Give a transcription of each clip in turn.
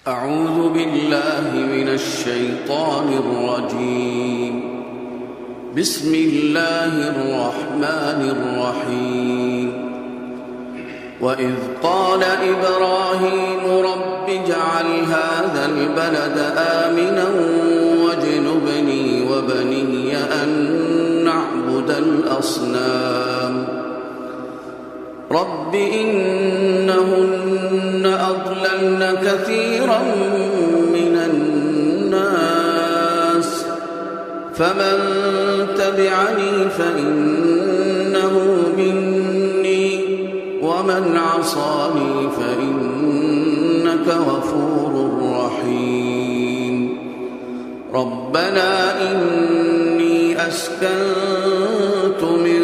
أعوذ بالله من الشيطان الرجيم. بسم الله الرحمن الرحيم. وإذ قال إبراهيم رب اجعل هذا البلد آمنا واجنبني وبني أن نعبد الأصنام. رب إنهن أضللن كثيرا من الناس فمن تبعني فإنه مني ومن عصاني فإنك غفور رحيم. ربنا إني أسكنت من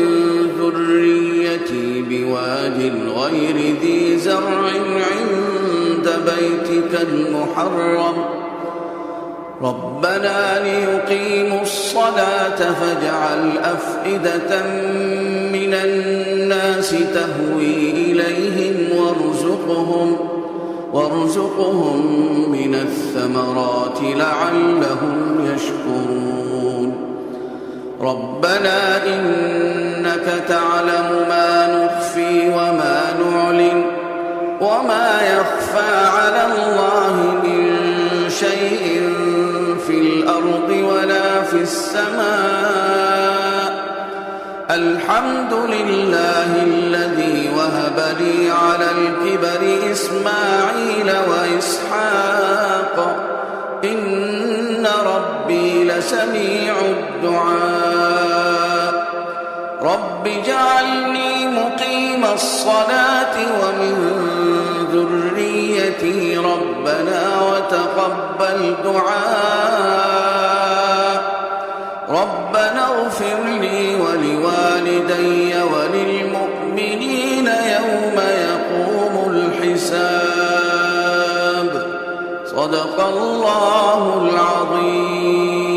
ذريتي بواد غير ذي زرع عند بيتك المحرم ربنا ليقيموا الصلاة فاجعل أفئدة من الناس تهوي إليهم وارزقهم من الثمرات لعلهم يشكرون. ربنا إنك تعلم ما نخفي وما نعلن وما يخفى على الله من شيء في الأرض ولا في السماء. الحمد لله الذي وهب لي على الكبر إسماعيل وإسحاق إن ربي لسميع الدعاء. رب اجعلني مقيم الصلاة ومن ذريتي ربنا وتقبل دعاء. ربنا اغفر لي ولوالدي وللمؤمنين يوم يقوم الحساب. صدق الله العظيم.